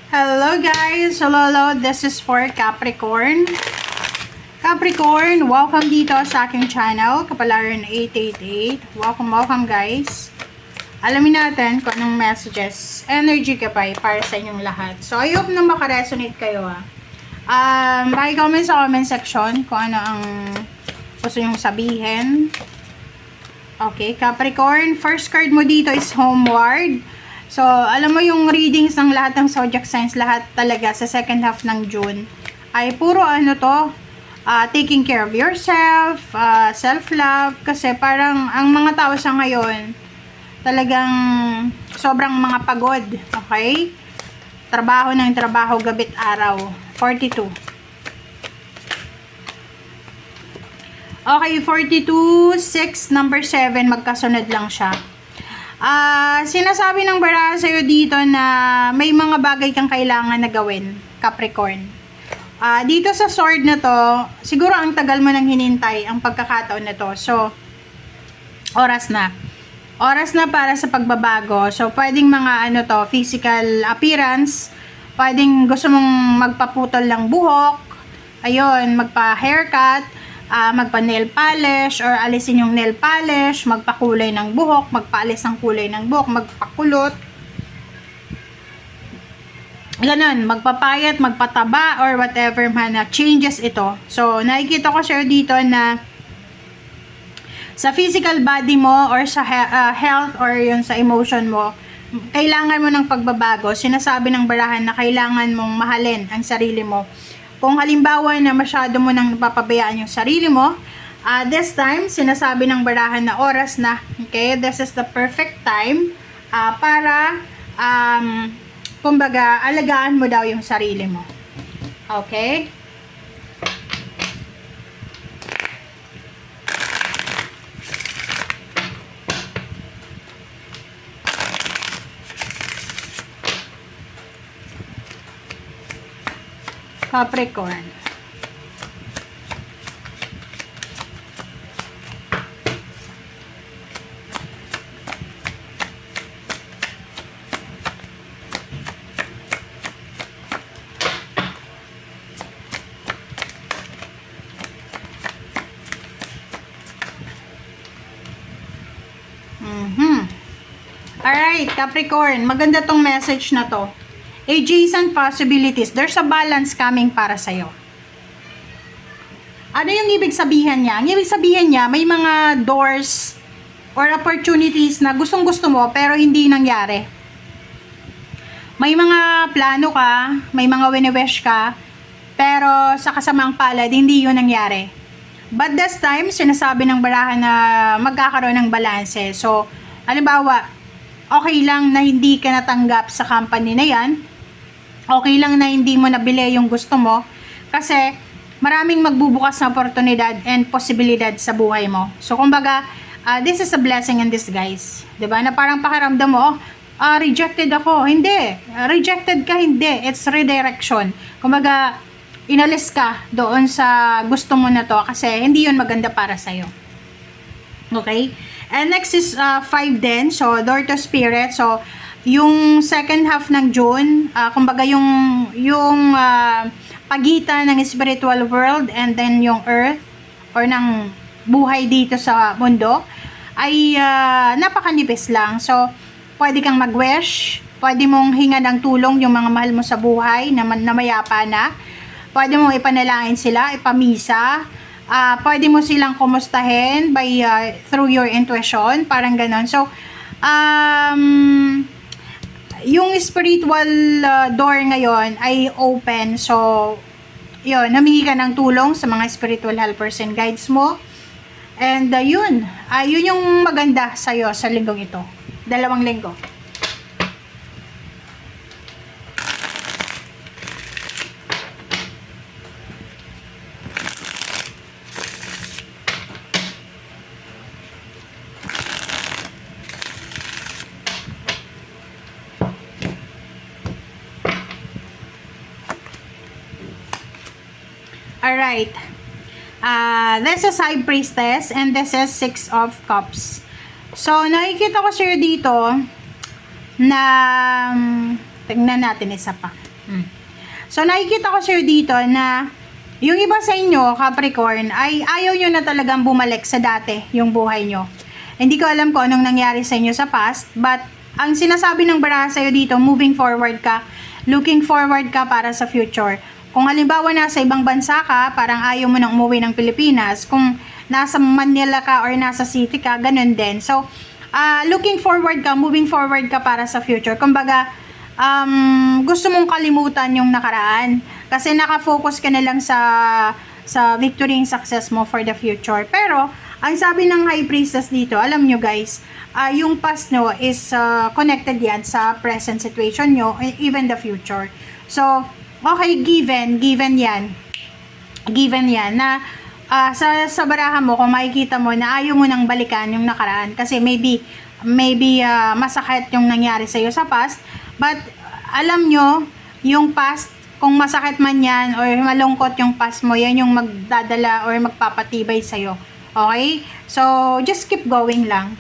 Hello guys! Hello, this is for Capricorn. Capricorn, welcome dito sa aking channel, Kapalaran 888. Welcome guys. Alamin natin kung anong messages, energy ka pa para sa inyong lahat. So, I hope na makaresonate kayo Paki-comment sa comment section kung ano ang gusto nyong sabihin. Okay, Capricorn, first card mo dito is Homeward. So, alam mo yung readings ng lahat ng zodiac signs, lahat talaga sa second half ng June, ay puro taking care of yourself, self-love, kasi parang ang mga tao sa ngayon, talagang sobrang mga pagod, okay? Trabaho ng trabaho, gabit araw. 42. Okay, 42, 6, number 7, magkasunod lang siya. Sinasabi ng baraha sa'yo dito na may mga bagay kang kailangan na gawin, Capricorn. Dito sa sword na to, siguro ang tagal mo nang hinintay ang pagkakataon na to. So, oras na. Oras na para sa pagbabago. So, pwedeng mga physical appearance. Pwedeng gusto mong magpaputol ng buhok. Ayun, magpa-haircut. Magpa-nail polish or alisin yung nail polish, magpakulay ng buhok, magpaalis ng kulay ng buhok, magpakulot. Ganon, magpapayat, magpataba or whatever man na changes ito. So, nakikita ko siya dito na sa physical body mo or sa health or yun sa emotion mo, kailangan mo ng pagbabago. Sinasabi ng barahan na kailangan mong mahalin ang sarili mo. Kung halimbawa na masyado mo nang napapabayaan yung sarili mo, this time, sinasabi ng barahan na oras na, okay, this is the perfect time para, kumbaga, alagaan mo daw yung sarili mo. Okay? Capricorn. Alright, Capricorn, maganda tong message na to. Adjacent possibilities. There's a balance coming para sa'yo. Ano yung ibig sabihin niya? Ang ibig sabihin niya, may mga doors or opportunities na gustong-gusto mo pero hindi nangyari. May mga plano ka, may mga wini-wish ka, pero sa kasamang palad, hindi yun nangyari. But this time, sinasabi ng barahan na magkakaroon ng balanse. So, halimbawa, okay lang na hindi ka natanggap sa company na yan. Okay lang na hindi mo nabili yung gusto mo kasi maraming magbubukas na oportunidad and posibilidad sa buhay mo. So, kumbaga, this is a blessing in disguise. Diba? Na parang pakiramdam mo, rejected ako. Hindi. Rejected ka, hindi. It's redirection. Kumbaga, inalis ka doon sa gusto mo na to kasi hindi yun maganda para sa'yo. Okay? And next is 5 din. So, door to spirit. So, yung second half ng June, kumbaga yung pagitan ng spiritual world and then yung earth or ng buhay dito sa mundo ay napakanipis lang. So, pwede kang mag-wish, pwede mong hinga ng tulong yung mga mahal mo sa buhay na mayapa na. Pwede mong ipanalangin sila, ipamisa. Pwede mo silang kumustahin through your intuition, parang ganon. So, yung spiritual door ngayon ay open. So, yun, humingi ka ng tulong sa mga spiritual helpers and guides mo. And yun yung maganda sa'yo sa linggong ito. 2 linggo. Alright. This is High Priestess and this is 6 of Cups. So, nakikita ko sa'yo dito na tingnan natin isa pa. So, nakikita ko sa'yo dito na yung iba sa inyo, Capricorn, ay ayaw nyo na talagang bumalik sa dati yung buhay nyo. Hindi ko alam kung anong nangyari sa inyo sa past, but ang sinasabi ng baraha sa'yo dito, moving forward ka, looking forward ka para sa future. Kung halimbawa nasa ibang bansa ka, parang ayaw mo nang umuwi ng Pilipinas. Kung nasa Manila ka or nasa city ka, ganun din. So, looking forward ka, moving forward ka para sa future. Kumbaga, gusto mong kalimutan yung nakaraan kasi nakafocus ka na lang sa victory and success mo for the future. Pero ang sabi ng High Priestess dito, alam nyo guys, yung past no is connected yan sa present situation nyo, even the future. So okay, given yan na sa baraha mo, kung makikita mo na ayaw mo nang balikan yung nakaraan kasi maybe masakit yung nangyari sa iyo sa past. But, alam nyo, yung past, kung masakit man yan, or malungkot yung past mo, yan yung magdadala or magpapatibay sa'yo. Okay? So, just keep going lang.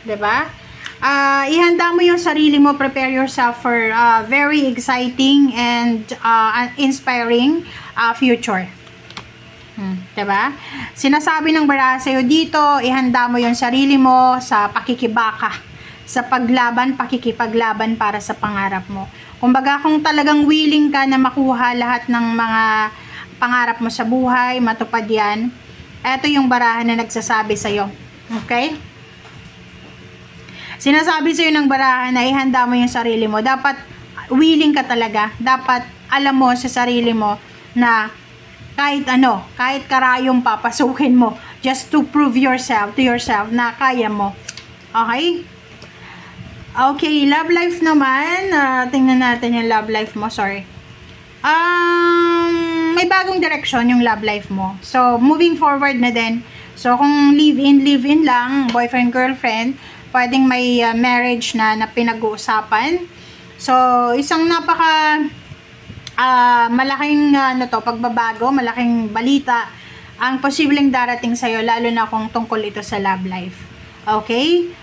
Diba? Ihanda mo yung sarili mo, prepare yourself for very exciting and inspiring future. Diba? Sinasabi ng baraha sa'yo dito, ihanda mo yung sarili mo sa pakikibaka, sa pakikipaglaban para sa pangarap mo. Kumbaga, kung talagang willing ka na makuha lahat ng mga pangarap mo sa buhay, matupad yan, eto yung baraha na nagsasabi sa'yo. Okay? Sinasabi sa'yo ng baraha na ihanda mo yung sarili mo. Dapat willing ka talaga. Dapat alam mo sa sarili mo na kahit karayong papasukin mo, just to prove to yourself na kaya mo. Okay? Okay, love life naman. Tingnan natin yung love life mo. Sorry. May bagong direction yung love life mo. So, moving forward na din. So, kung live-in lang, boyfriend, girlfriend, pwedeng may marriage na pinag-uusapan. So, isang malaking pagbabago, malaking balita ang posibleng darating sa'yo, lalo na kung tungkol ito sa love life. Okay?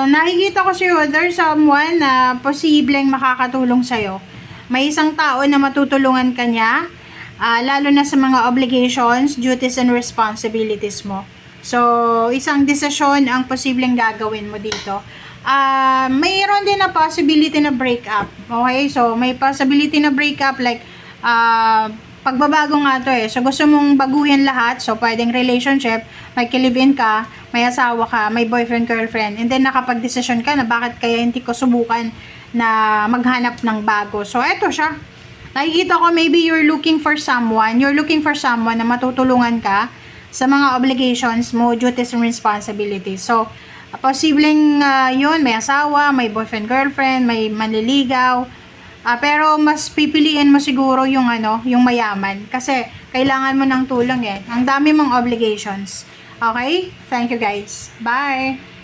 Nakikita ko sa'yo, there's someone na posibleng makakatulong sa'yo. May isang tao na matutulungan ka niya, lalo na sa mga obligations, duties, and responsibilities mo. So, isang desisyon ang posibleng gagawin mo dito. Mayroon din na possibility na breakup. Okay? So, may possibility na breakup like, pagbabago nga to So, gusto mong baguhin lahat. So, pwedeng relationship, may live-in ka, may asawa ka, may boyfriend, girlfriend. And then, nakapag-desisyon ka na bakit kaya hindi ko subukan na maghanap ng bago. So, eto siya. Nakikita ko, maybe you're looking for someone na matutulungan ka sa mga obligations mo, duties and responsibilities. So, posibleng yun, may asawa, may boyfriend, girlfriend, may manliligaw. Pero mas pipiliin mo siguro yung mayaman kasi kailangan mo ng tulong Ang dami mong obligations. Okay? Thank you guys. Bye.